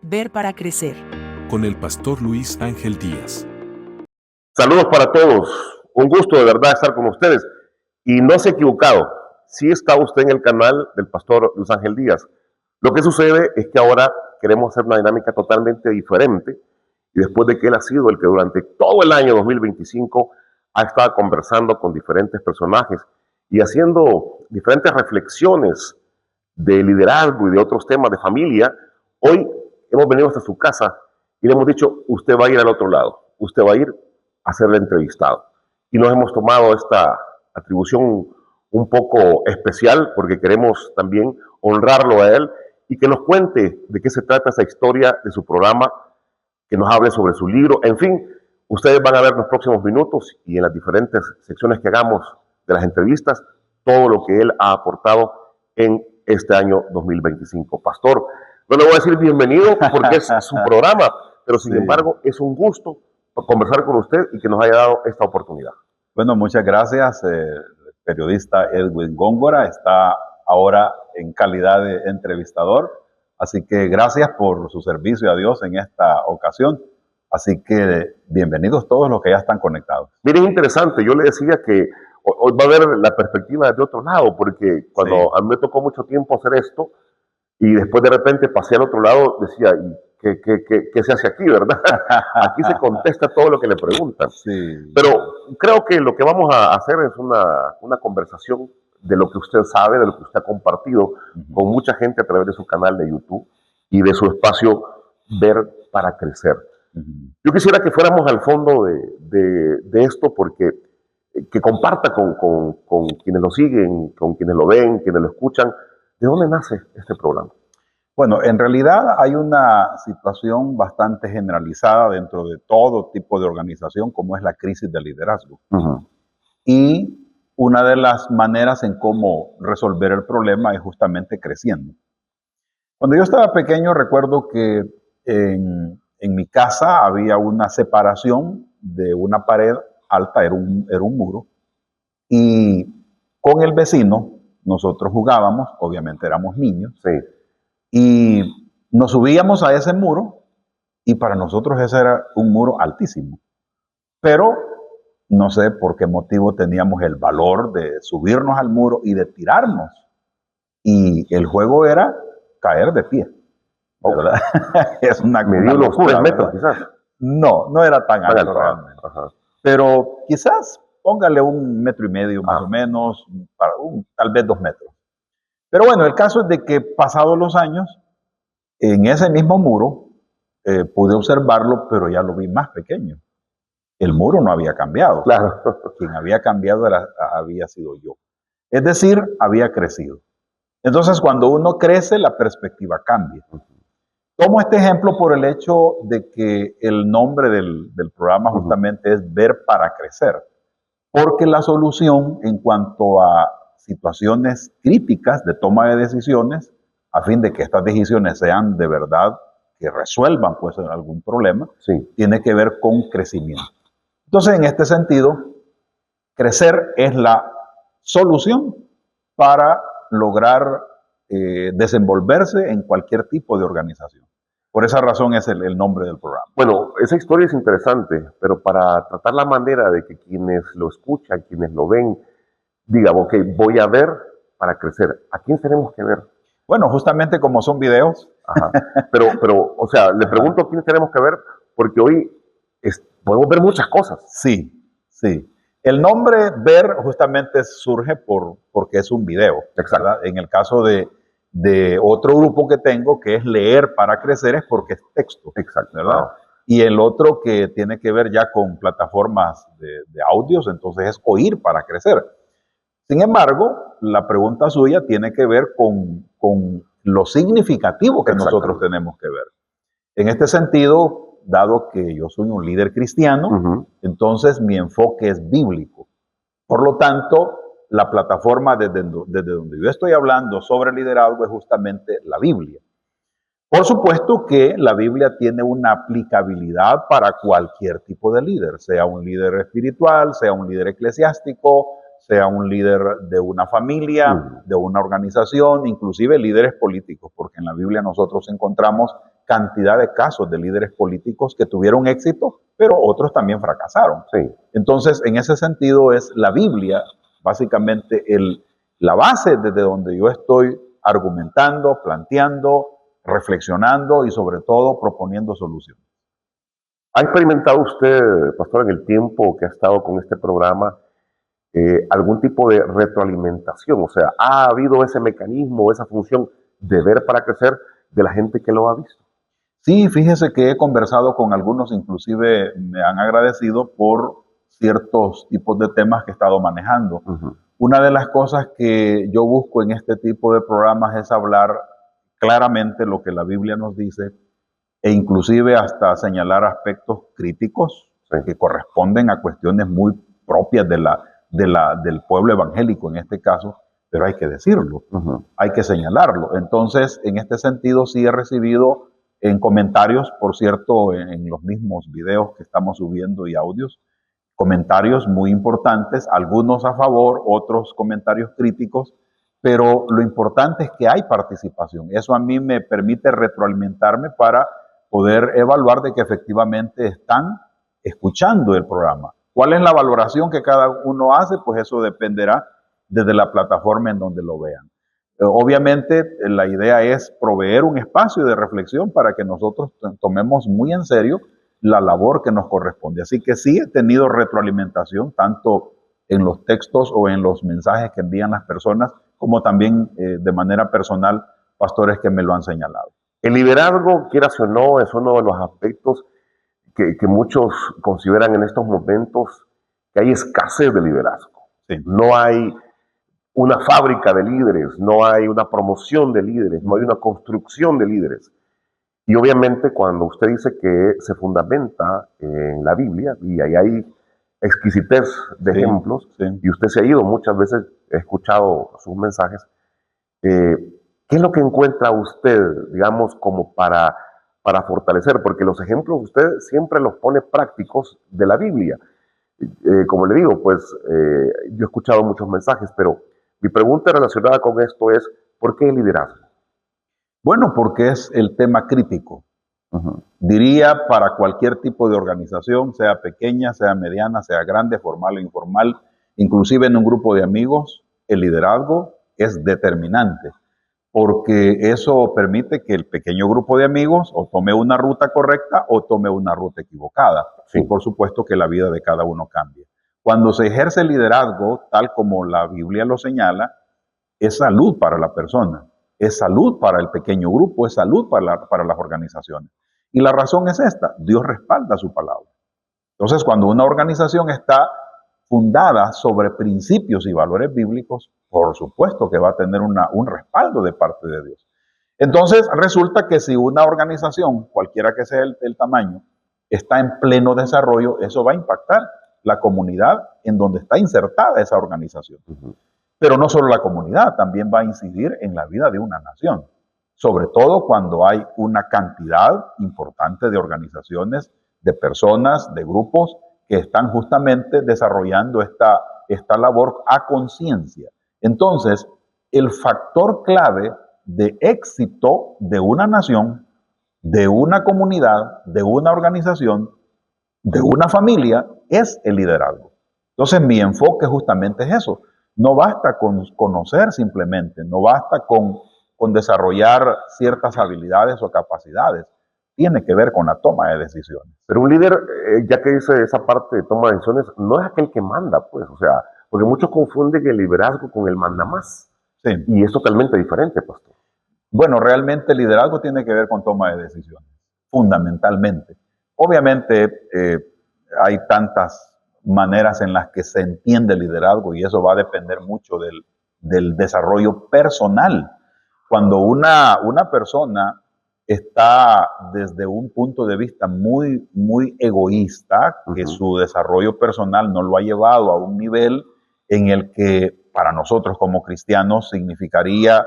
Ver para crecer. Con el pastor Luis Ángel Díaz. Saludos para todos. Un gusto de verdad estar con ustedes. Y no se ha equivocado. Sí está usted en el canal del pastor Luis Ángel Díaz. Lo que sucede es que ahora queremos hacer una dinámica totalmente diferente. Y después de que él ha sido el que durante todo el año 2025 ha estado conversando con diferentes personajes y haciendo diferentes reflexiones de liderazgo y de otros temas de familia, hoy hemos venido hasta su casa y le hemos dicho, usted va a ir al otro lado, usted va a ir a ser el entrevistado. Y nos hemos tomado esta atribución un poco especial porque queremos también honrarlo a él y que nos cuente de qué se trata esa historia de su programa, que nos hable sobre su libro. En fin, ustedes van a ver en los próximos minutos y en las diferentes secciones que hagamos de las entrevistas todo lo que él ha aportado en este año 2025. Pastor, no le voy a decir bienvenido porque es su programa, pero sin embargo es un gusto conversar con usted y que nos haya dado esta oportunidad. Bueno, muchas gracias. El periodista Edwin Góngora está ahora en calidad de entrevistador, así que gracias por su servicio a Dios en esta ocasión. Así que bienvenidos todos los que ya están conectados. Miren, es interesante, yo le decía que hoy va a ver la perspectiva de otro lado, porque cuando a mí me tocó mucho tiempo hacer esto, y después de repente pasé al otro lado, decía, ¿qué se hace aquí, verdad? Aquí se contesta todo lo que le preguntan. Sí. Pero creo que lo que vamos a hacer es una conversación de lo que usted sabe, de lo que usted ha compartido con mucha gente a través de su canal de YouTube y de su espacio Ver para Crecer. Yo quisiera que fuéramos al fondo de esto porque que comparta con quienes lo siguen, con quienes lo ven, quienes lo escuchan, ¿de dónde nace este programa? Bueno, en realidad hay una situación bastante generalizada dentro de todo tipo de organización, como es la crisis de liderazgo. Y una de las maneras en cómo resolver el problema es justamente creciendo. Cuando yo estaba pequeño, recuerdo que en mi casa había una separación de una pared alta, era un muro, y con el vecino nosotros jugábamos, obviamente éramos niños, y nos subíamos a ese muro, y para nosotros ese era un muro altísimo. Pero no sé por qué motivo teníamos el valor de subirnos al muro y de tirarnos. Y el juego era caer de pie. ¿Verdad? Es una unos 3 metros quizás. No era tan alto realmente. Pero quizás póngale 1,5 metros más o menos, tal vez 2 metros. Pero bueno, el caso es de que pasados los años, en ese mismo muro, pude observarlo, pero ya lo vi más pequeño. El muro no había cambiado. Claro. Quien había cambiado había sido yo. Es decir, había crecido. Entonces, cuando uno crece, la perspectiva cambia. Tomo este ejemplo por el hecho de que el nombre del programa justamente es Ver para Crecer, porque la solución en cuanto a situaciones críticas de toma de decisiones, a fin de que estas decisiones sean de verdad que resuelvan pues algún problema, tiene que ver con crecimiento. Entonces, en este sentido, crecer es la solución para lograr desenvolverse en cualquier tipo de organización. Por esa razón es el nombre del programa. Bueno, esa historia es interesante, pero para tratar la manera de que quienes lo escuchan, quienes lo ven, digan, ok, voy a ver para crecer. ¿A quién tenemos que ver? Bueno, justamente como son videos. Pero, o sea, le pregunto a quién tenemos que ver, porque hoy podemos ver muchas cosas. Sí. El nombre Ver justamente surge porque es un video. ¿Verdad? En el caso de otro grupo que tengo, que es Leer para Crecer, es porque es texto. Exacto. ¿Verdad? Y el otro que tiene que ver ya con plataformas de audios, entonces es Oír para Crecer. Sin embargo, la pregunta suya tiene que ver con lo significativo que nosotros tenemos que ver. En este sentido, dado que yo soy un líder cristiano, entonces mi enfoque es bíblico. Por lo tanto, la plataforma desde donde yo estoy hablando sobre liderazgo es justamente la Biblia. Por supuesto que la Biblia tiene una aplicabilidad para cualquier tipo de líder, sea un líder espiritual, sea un líder eclesiástico, sea un líder de una familia, de una organización, inclusive líderes políticos, porque en la Biblia nosotros encontramos cantidad de casos de líderes políticos que tuvieron éxito, pero otros también fracasaron. Sí. Entonces, en ese sentido es la Biblia, básicamente la base desde donde yo estoy argumentando, planteando, reflexionando y sobre todo proponiendo soluciones. ¿Ha experimentado usted, pastor, en el tiempo que ha estado con este programa, algún tipo de retroalimentación? O sea, ¿ha habido ese mecanismo, esa función de ver para crecer de la gente que lo ha visto? Sí, fíjese que he conversado con algunos, inclusive me han agradecido por ciertos tipos de temas que he estado manejando. Una de las cosas que yo busco en este tipo de programas es hablar claramente lo que la Biblia nos dice e inclusive hasta señalar aspectos críticos que corresponden a cuestiones muy propias del pueblo evangélico en este caso, pero hay que decirlo, hay que señalarlo. Entonces, en este sentido sí he recibido en comentarios, por cierto, en los mismos videos que estamos subiendo y audios, comentarios muy importantes, algunos a favor, otros comentarios críticos, pero lo importante es que hay participación. Eso a mí me permite retroalimentarme para poder evaluar de que efectivamente están escuchando el programa. ¿Cuál es la valoración que cada uno hace? Pues eso dependerá desde la plataforma en donde lo vean. Obviamente la idea es proveer un espacio de reflexión para que nosotros tomemos muy en serio la labor que nos corresponde. Así que sí he tenido retroalimentación, tanto en los textos o en los mensajes que envían las personas, como también de manera personal, pastores que me lo han señalado. El liderazgo, quieras o no, es uno de los aspectos que muchos consideran en estos momentos que hay escasez de liderazgo. Sí. No hay una fábrica de líderes, no hay una promoción de líderes, no hay una construcción de líderes. Y obviamente cuando usted dice que se fundamenta en la Biblia, y ahí hay exquisitez de ejemplos, y usted se ha ido muchas veces, he escuchado sus mensajes, ¿qué es lo que encuentra usted, digamos, como para fortalecer? Porque los ejemplos usted siempre los pone prácticos de la Biblia. Como le digo, pues yo he escuchado muchos mensajes, pero mi pregunta relacionada con esto es, ¿por qué el liderazgo? Bueno, porque es el tema crítico. Diría para cualquier tipo de organización, sea pequeña, sea mediana, sea grande, formal o informal, inclusive en un grupo de amigos, el liderazgo es determinante, porque eso permite que el pequeño grupo de amigos o tome una ruta correcta o tome una ruta equivocada. Sí. Y por supuesto que la vida de cada uno cambie. Cuando se ejerce el liderazgo, tal como la Biblia lo señala, es salud para la persona, es salud para el pequeño grupo, es salud para las organizaciones. Y la razón es esta: Dios respalda su palabra. Entonces, cuando una organización está fundada sobre principios y valores bíblicos, por supuesto que va a tener un respaldo de parte de Dios. Entonces, resulta que si una organización, cualquiera que sea el tamaño, está en pleno desarrollo, eso va a impactar la comunidad en donde está insertada esa organización. Pero no solo la comunidad, también va a incidir en la vida de una nación. Sobre todo cuando hay una cantidad importante de organizaciones, de personas, de grupos que están justamente desarrollando esta labor a conciencia. Entonces, el factor clave de éxito de una nación, de una comunidad, de una organización, de una familia, es el liderazgo. Entonces, mi enfoque justamente es eso. No basta con conocer simplemente, no basta con desarrollar ciertas habilidades o capacidades. Tiene que ver con la toma de decisiones. Pero un líder, ya que dice esa parte de toma de decisiones, no es aquel que manda, pues, o sea, porque muchos confunden el liderazgo con el mandamás. Sí. Y es totalmente diferente, pastor. Bueno, realmente el liderazgo tiene que ver con toma de decisiones, fundamentalmente. Obviamente hay tantas maneras en las que se entiende el liderazgo y eso va a depender mucho del desarrollo personal. Cuando una persona está desde un punto de vista muy, muy egoísta, que su desarrollo personal no lo ha llevado a un nivel en el que para nosotros como cristianos significaría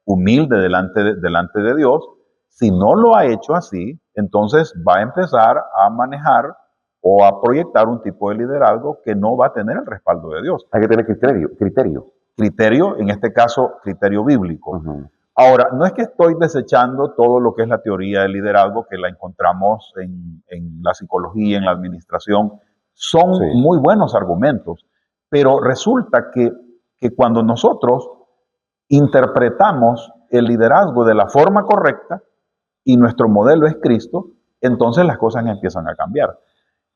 humilde delante de Dios, si no lo ha hecho así, entonces va a empezar a manejar o a proyectar un tipo de liderazgo que no va a tener el respaldo de Dios. Hay que tener criterio. Criterio, en este caso, criterio bíblico. Ahora, no es que estoy desechando todo lo que es la teoría del liderazgo, que la encontramos en la psicología, en la administración. Son Sí. muy buenos argumentos, pero resulta que cuando nosotros interpretamos el liderazgo de la forma correcta y nuestro modelo es Cristo, entonces las cosas empiezan a cambiar.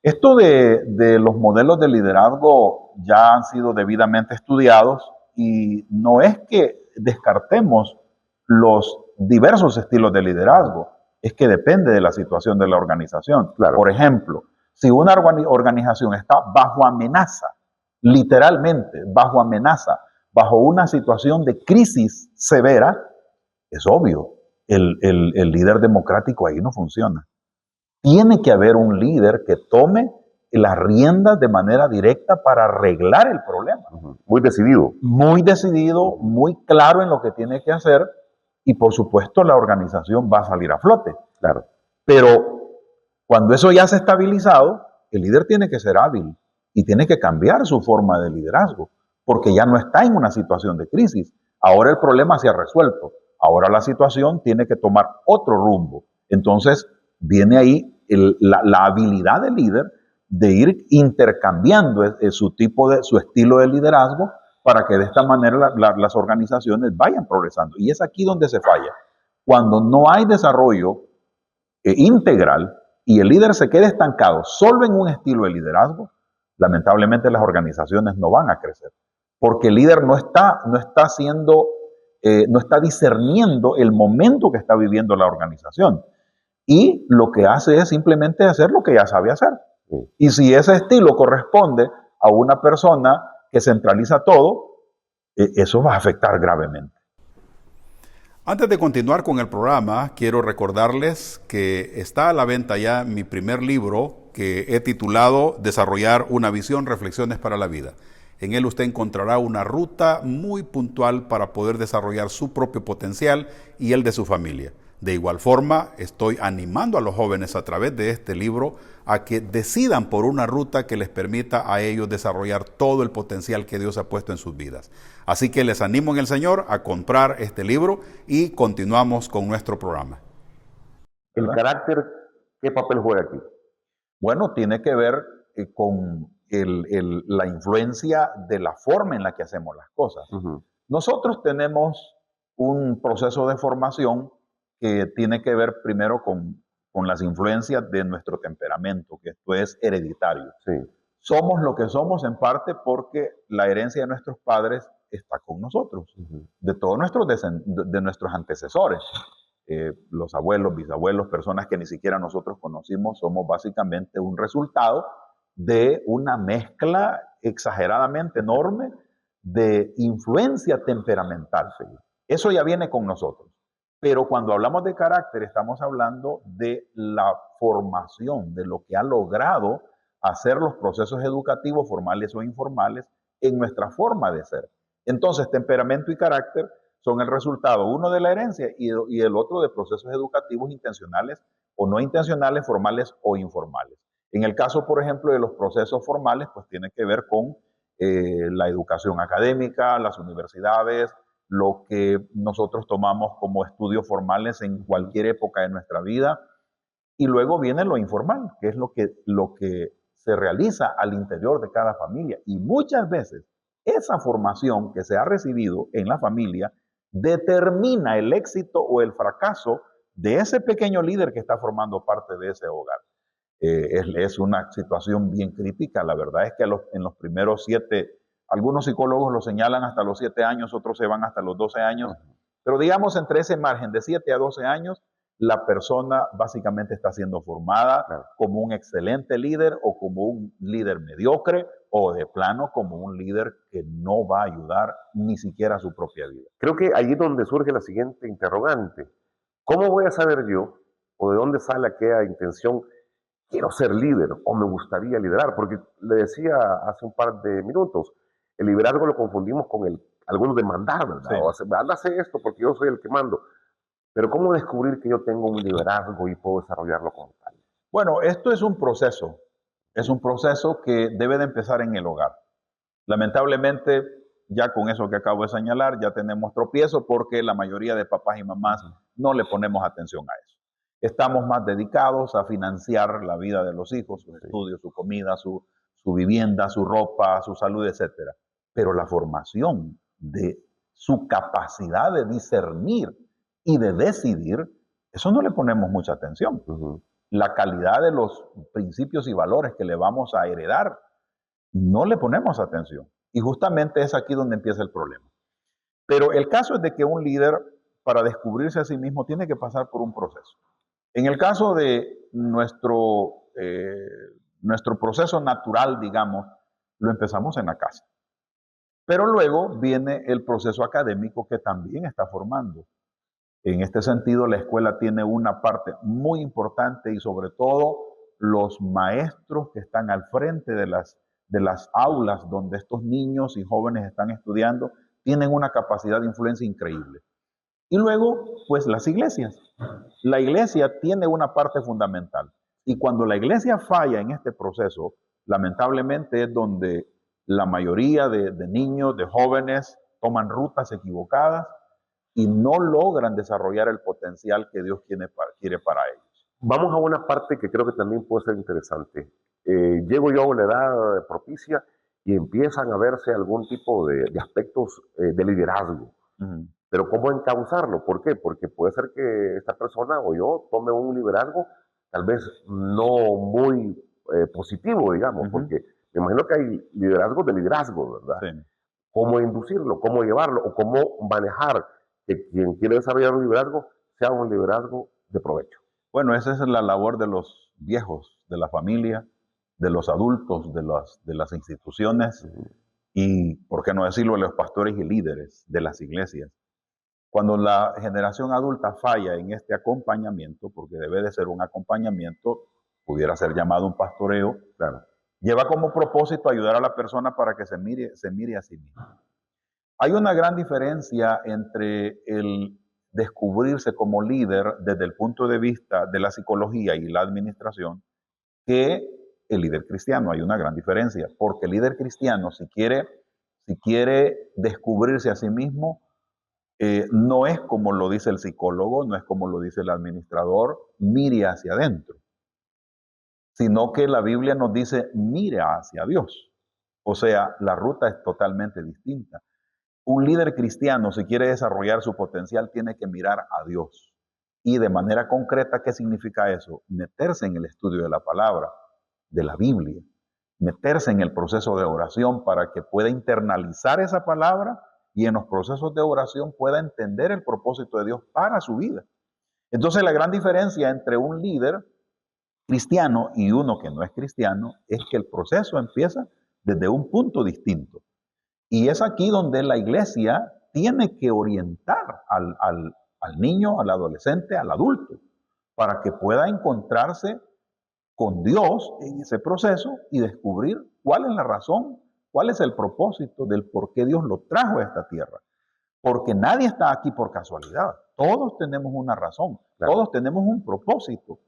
Esto de los modelos de liderazgo ya han sido debidamente estudiados y no es que descartemos los diversos estilos de liderazgo, es que depende de la situación de la organización. Claro. Por ejemplo, si una organización está bajo amenaza, literalmente bajo amenaza, bajo una situación de crisis severa, es obvio, el líder democrático ahí no funciona. Tiene que haber un líder que tome las riendas de manera directa para arreglar el problema. Muy decidido. Muy decidido, muy claro en lo que tiene que hacer y por supuesto la organización va a salir a flote. Claro. Pero cuando eso ya se ha estabilizado, el líder tiene que ser hábil y tiene que cambiar su forma de liderazgo porque ya no está en una situación de crisis. Ahora el problema se ha resuelto. Ahora la situación tiene que tomar otro rumbo. Entonces viene ahí la habilidad del líder de ir intercambiando su estilo de liderazgo para que de esta manera las organizaciones vayan progresando. Y es aquí donde se falla. Cuando no hay desarrollo integral y el líder se queda estancado solo en un estilo de liderazgo, lamentablemente las organizaciones no van a crecer. Porque el líder no está discerniendo el momento que está viviendo la organización. Y lo que hace es simplemente hacer lo que ya sabe hacer. Sí. Y si ese estilo corresponde a una persona que centraliza todo, eso va a afectar gravemente. Antes de continuar con el programa, quiero recordarles que está a la venta ya mi primer libro que he titulado Desarrollar una visión, reflexiones para la vida. En él usted encontrará una ruta muy puntual para poder desarrollar su propio potencial y el de su familia. De igual forma, estoy animando a los jóvenes a través de este libro a que decidan por una ruta que les permita a ellos desarrollar todo el potencial que Dios ha puesto en sus vidas. Así que les animo en el Señor a comprar este libro y continuamos con nuestro programa. ¿El carácter qué papel juega aquí? Bueno, tiene que ver con la influencia de la forma en la que hacemos las cosas. Nosotros tenemos un proceso de formación que tiene que ver primero con las influencias de nuestro temperamento, que esto es hereditario. Sí. Somos lo que somos en parte porque la herencia de nuestros padres está con nosotros, de todos nuestros antecesores. Los abuelos, bisabuelos, personas que ni siquiera nosotros conocimos, somos básicamente un resultado de una mezcla exageradamente enorme de influencia temperamental. Eso ya viene con nosotros. Pero cuando hablamos de carácter, estamos hablando de la formación, de lo que ha logrado hacer los procesos educativos, formales o informales, en nuestra forma de ser. Entonces, temperamento y carácter son el resultado, uno de la herencia y el otro de procesos educativos intencionales o no intencionales, formales o informales. En el caso, por ejemplo, de los procesos formales, pues tiene que ver con la educación académica, las universidades, lo que nosotros tomamos como estudios formales en cualquier época de nuestra vida. Y luego viene lo informal, que es lo que se realiza al interior de cada familia. Y muchas veces esa formación que se ha recibido en la familia determina el éxito o el fracaso de ese pequeño líder que está formando parte de ese hogar. Es una situación bien crítica. La verdad es que en los primeros 7, algunos psicólogos lo señalan hasta los 7 años, otros se van hasta los 12 años, pero digamos entre ese margen de 7 a 12 años, la persona básicamente está siendo formada como un excelente líder o como un líder mediocre o de plano como un líder que no va a ayudar ni siquiera a su propia vida. Creo que allí es donde surge la siguiente interrogante. ¿Cómo voy a saber yo o de dónde sale aquella intención? Quiero ser líder o me gustaría liderar, porque le decía hace un par de minutos, el liderazgo lo confundimos con algunos de mandar, ¿verdad? Sí. O sea, anda a hacer esto porque yo soy el que mando. Pero ¿cómo descubrir que yo tengo un liderazgo y puedo desarrollarlo como tal? Bueno, esto es un proceso que debe de empezar en el hogar. Lamentablemente, ya con eso que acabo de señalar, ya tenemos tropiezo porque la mayoría de papás y mamás no le ponemos atención a eso. Estamos más dedicados a financiar la vida de los hijos, sus estudios, su comida, su vivienda, su ropa, su salud, etc. Pero la formación de su capacidad de discernir y de decidir, eso no le ponemos mucha atención. La calidad de los principios y valores que le vamos a heredar, no le ponemos atención. Y justamente es aquí donde empieza el problema. Pero el caso es de que un líder, para descubrirse a sí mismo, tiene que pasar por un proceso. En el caso de nuestro proceso natural, digamos, lo empezamos en la casa. Pero luego viene el proceso académico que también está formando. En este sentido, la escuela tiene una parte muy importante y sobre todo los maestros que están al frente de las aulas donde estos niños y jóvenes están estudiando tienen una capacidad de influencia increíble. Y luego, pues las iglesias. La iglesia tiene una parte fundamental. Y cuando la iglesia falla en este proceso, lamentablemente es donde la mayoría de niños, de jóvenes, toman rutas equivocadas y no logran desarrollar el potencial que Dios quiere para ellos. Vamos a una parte que creo que también puede ser interesante. Llego yo a la edad propicia y empiezan a verse algún tipo de aspectos de liderazgo. Pero ¿cómo encauzarlo? ¿Por qué? Porque puede ser que esta persona o yo tome un liderazgo tal vez no muy positivo, digamos, porque me imagino que hay liderazgos de liderazgo, ¿verdad? Sí. ¿Cómo inducirlo? ¿Cómo llevarlo? ¿O cómo manejar que quien quiere desarrollar un liderazgo sea un liderazgo de provecho? Bueno, esa es la labor de los viejos, de la familia, de los adultos, de las instituciones y, por qué no decirlo, de los pastores y líderes de las iglesias. Cuando la generación adulta falla en este acompañamiento, porque debe de ser un acompañamiento, pudiera ser llamado un pastoreo, claro, lleva como propósito ayudar a la persona para que se mire a sí misma. Hay una gran diferencia entre el descubrirse como líder desde el punto de vista de la psicología y la administración que el líder cristiano. Hay una gran diferencia, porque el líder cristiano, si quiere descubrirse a sí mismo, no es como lo dice el psicólogo, no es como lo dice el administrador, mire hacia adentro, sino que la Biblia nos dice, mire hacia Dios. O sea, la ruta es totalmente distinta. Un líder cristiano, si quiere desarrollar su potencial, tiene que mirar a Dios. Y de manera concreta, ¿qué significa eso? Meterse en el estudio de la palabra, de la Biblia. Meterse en el proceso de oración para que pueda internalizar esa palabra y en los procesos de oración pueda entender el propósito de Dios para su vida. Entonces, la gran diferencia entre un líder cristiano y uno que no es cristiano es que el proceso empieza desde un punto distinto. Y es aquí donde la iglesia tiene que orientar al niño, al adolescente, al adulto, para que pueda encontrarse con Dios en ese proceso y descubrir cuál es la razón, cuál es el propósito del por qué Dios lo trajo a esta tierra. Porque nadie está aquí por casualidad. Todos tenemos una razón, claro, todos tenemos un propósito.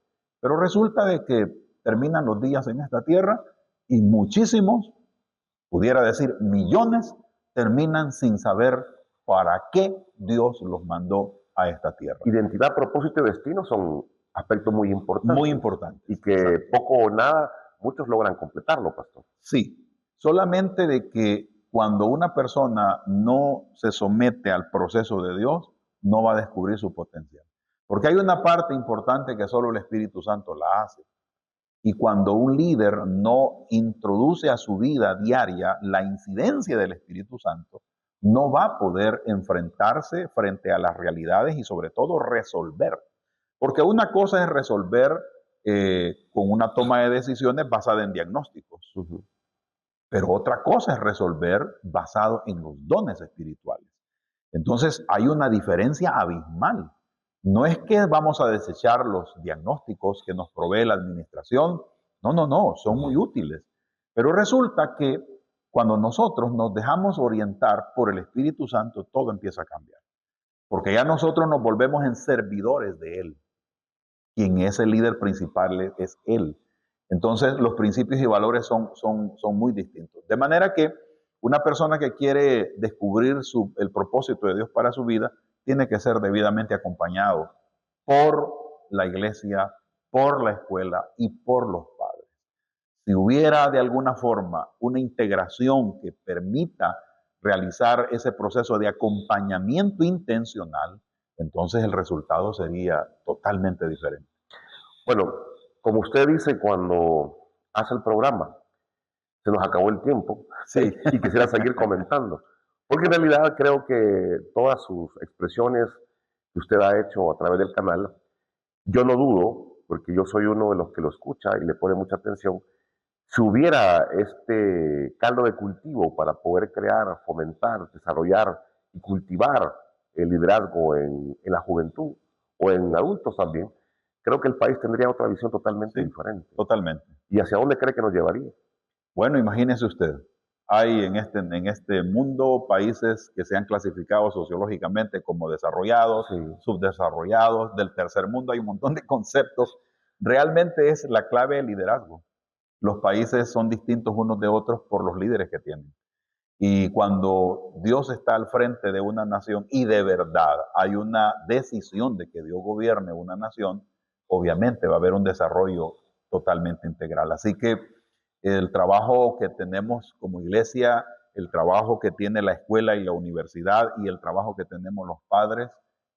Pero resulta de que terminan los días en esta tierra y muchísimos, pudiera decir millones, terminan sin saber para qué Dios los mandó a esta tierra. Identidad, propósito y destino son aspectos muy importantes. Muy importantes. Y que exacto, poco o nada muchos logran completarlo, pastor. Sí, solamente de que cuando una persona no se somete al proceso de Dios, no va a descubrir su potencial. Porque hay una parte importante que solo el Espíritu Santo la hace. Y cuando un líder no introduce a su vida diaria la incidencia del Espíritu Santo, no va a poder enfrentarse frente a las realidades y sobre todo resolver. Porque una cosa es resolver con una toma de decisiones basada en diagnósticos. Pero otra cosa es resolver basado en los dones espirituales. Entonces hay una diferencia abismal. No es que vamos a desechar los diagnósticos que nos provee la administración. No, son muy útiles. Pero resulta que cuando nosotros nos dejamos orientar por el Espíritu Santo, todo empieza a cambiar. Porque ya nosotros nos volvemos en servidores de Él. Quien es el líder principal es Él. Entonces los principios y valores son muy distintos. De manera que Una persona que quiere descubrir el propósito de Dios para su vida tiene que ser debidamente acompañado por la iglesia, por la escuela y por los padres. Si hubiera de alguna forma una integración que permita realizar ese proceso de acompañamiento intencional, entonces el resultado sería totalmente diferente. Bueno, como usted dice cuando hace el programa, se nos acabó el tiempo, sí. Y quisiera seguir comentando, porque en realidad creo que todas sus expresiones que usted ha hecho a través del canal, yo no dudo, porque yo soy uno de los que lo escucha y le pone mucha atención, si hubiera este caldo de cultivo para poder crear, fomentar, desarrollar y cultivar el liderazgo en la juventud o en adultos también, creo que el país tendría otra visión totalmente diferente. Totalmente. ¿Y hacia dónde cree que nos llevaría? Bueno, imagínese usted, hay en este mundo países que se han clasificado sociológicamente como desarrollados, subdesarrollados, del tercer mundo, hay un montón de conceptos. Realmente es la clave del liderazgo. Los países son distintos unos de otros por los líderes que tienen. Y cuando Dios está al frente de una nación y de verdad hay una decisión de que Dios gobierne una nación, obviamente va a haber un desarrollo totalmente integral. Así que el trabajo que tenemos como iglesia, el trabajo que tiene la escuela y la universidad y el trabajo que tenemos los padres,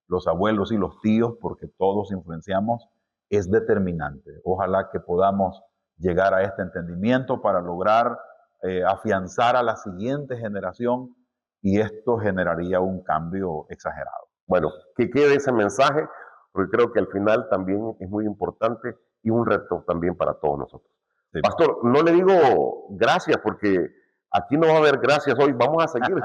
los abuelos y los tíos, porque todos influenciamos, es determinante. Ojalá que podamos llegar a este entendimiento para lograr afianzar a la siguiente generación y esto generaría un cambio exagerado. Bueno, que quede ese mensaje, porque creo que al final también es muy importante y un reto también para todos nosotros. Sí. Pastor, no le digo gracias porque aquí no va a haber gracias hoy, vamos a seguir,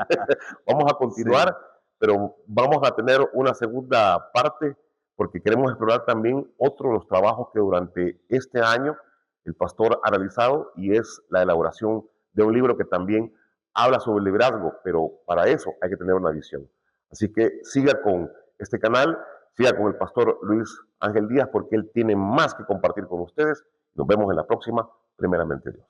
vamos a continuar, sí. Pero vamos a tener una segunda parte porque queremos explorar también otro de los trabajos que durante este año el pastor ha realizado y es la elaboración de un libro que también habla sobre el liderazgo, pero para eso hay que tener una visión. Así que siga con este canal, siga con el pastor Luis Ángel Díaz porque él tiene más que compartir con ustedes. Nos vemos en la próxima, primeramente Dios.